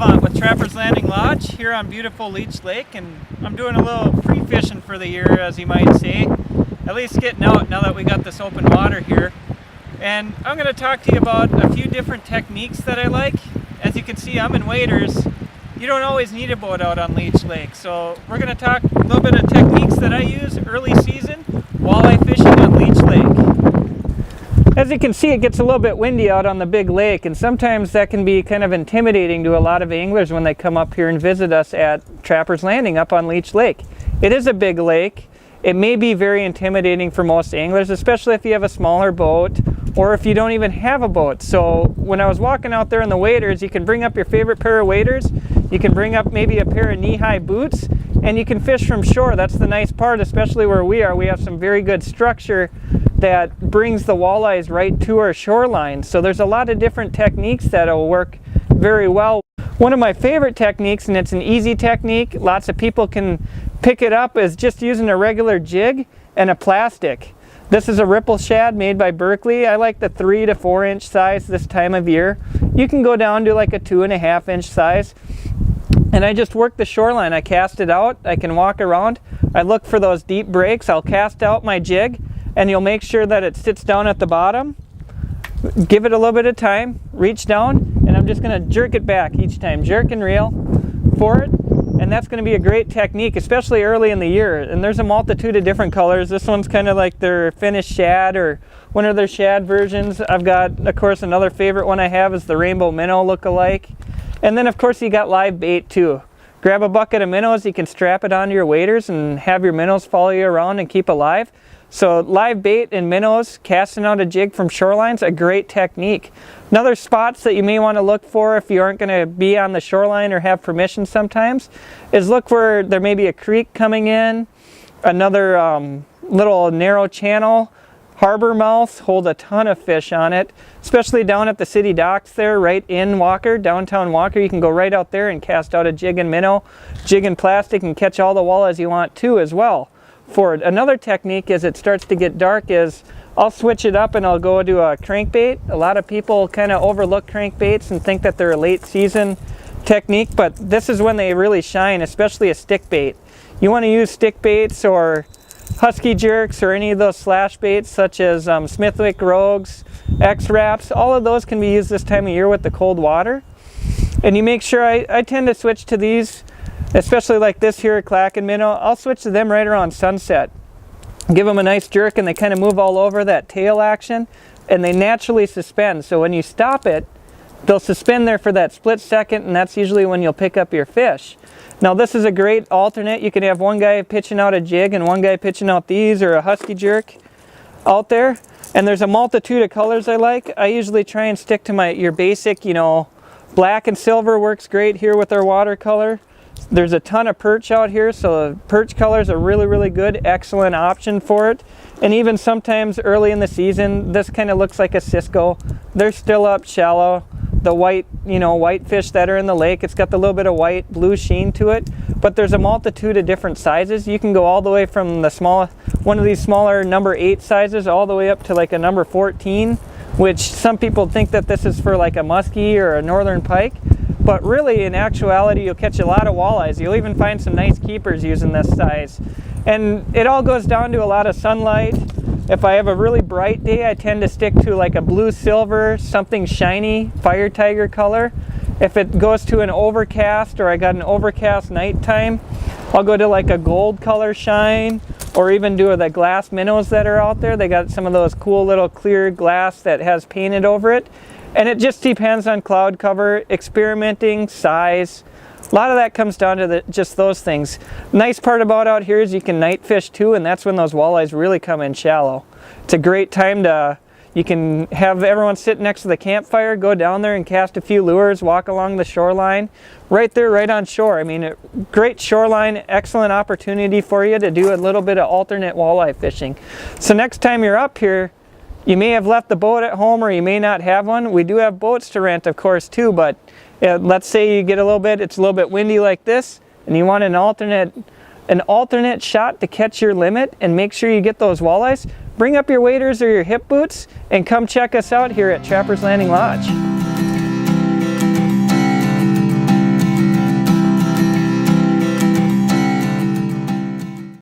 Bullivant with Trappers Landing Lodge here on beautiful Leech Lake, and I'm doing a little pre-fishing for the year, as you might say. At least getting out now that we got this open water here. And I'm going to talk to you about a few different techniques that I like. As you can see, I'm in waders. You don't always need a boat out on Leech Lake, so we're going to talk a little bit of techniques that I use early season walleye fishing on Leech Lake. As you can see, it gets a little bit windy out on the big lake, and sometimes that can be kind of intimidating to a lot of anglers when they come up here and visit us at Trappers Landing up on Leech Lake. It is a big lake. It may be very intimidating for most anglers, especially if you have a smaller boat or if you don't even have a boat. So when I was walking out there in the waders, you can bring up your favorite pair of waders, you can bring up maybe a pair of knee-high boots, and you can fish from shore. That's the nice part, especially where we are. We have some very good structure that brings the walleyes right to our shoreline. So there's a lot of different techniques that will work very well. One of my favorite techniques, and it's an easy technique, lots of people can pick it up, is just using a regular jig and a plastic. This is a ripple shad made by Berkley. I like the 3 to 4 inch size this time of year. You can go down to like a 2.5 inch size. And I just work the shoreline. I cast it out, I can walk around, I look for those deep breaks, I'll cast out my jig, and you'll make sure that it sits down at the bottom. Give it a little bit of time, reach down, and I'm just going to jerk it back each time. Jerk and reel for it, and that's going to be a great technique, especially early in the year. And there's a multitude of different colors. This one's kind of like their finished shad or one of their shad versions. I've got, of course, another favorite one I have is the rainbow minnow look-alike. And then, of course, you got live bait too. Grab a bucket of minnows, you can strap it onto your waders and have your minnows follow you around and keep alive. So live bait and minnows, casting out a jig from shoreline's a great technique. Another spots that you may want to look for if you aren't going to be on the shoreline or have permission sometimes is look where there may be a creek coming in, another little narrow channel. Harbor mouths hold a ton of fish on it, especially down at the city docks there, right in Walker, downtown Walker. You can go right out there and cast out a jig and minnow, jig and plastic, and catch all the walleyes you want too as well. For it. Another technique as it starts to get dark is I'll switch it up and I'll go to a crankbait. A lot of people kind of overlook crankbaits and think that they're a late season technique, but this is when they really shine, especially a stick bait. You want to use stick baits or husky jerks or any of those slash baits such as Smithwick Rogues, X-Wraps. All of those can be used this time of year with the cold water. And you make sure, I tend to switch to these, especially like this here, Clack and Minnow. I'll switch to them right around sunset. Give them a nice jerk and they kind of move all over that tail action and they naturally suspend. So when you stop it, they'll suspend there for that split second, and that's usually when you'll pick up your fish. Now this is a great alternate. You can have one guy pitching out a jig and one guy pitching out these or a husky jerk out there. And there's a multitude of colors I like. I usually try and stick to your basic, you know, black and silver works great here with our watercolor. There's a ton of perch out here, so perch colors are really good, excellent option for it. And even sometimes early in the season, this kind of looks like a Cisco. They're still up shallow. The white, you know, white fish that are in the lake, it's got the little bit of white blue sheen to it. But there's a multitude of different sizes. You can go all the way from the small, one of these smaller number 8 sizes all the way up to like a number 14, which some people think that this is for like a muskie or a northern pike. But really, in actuality, you'll catch a lot of walleyes. You'll even find some nice keepers using this size. And it all goes down to a lot of sunlight. If I have a really bright day, I tend to stick to like a blue silver, something shiny, fire tiger color. If it goes to an overcast or I got an overcast nighttime, I'll go to like a gold color shine, or even do the glass minnows that are out there. They got some of those cool little clear glass that has painted over it. And it just depends on cloud cover, experimenting, size. A lot of that comes down to just those things. Nice part about out here is you can night fish too, and that's when those walleyes really come in shallow. It's a great time to, you can have everyone sit next to the campfire, go down there and cast a few lures, walk along the shoreline, right there, right on shore. I mean, great shoreline, excellent opportunity for you to do a little bit of alternate walleye fishing. So next time you're up here, you may have left the boat at home or you may not have one. We do have boats to rent, of course, too, but let's say you get a little bit, it's a little bit windy like this, and you want an alternate shot to catch your limit and make sure you get those walleyes. Bring up your waders or your hip boots and come check us out here at Trappers Landing Lodge.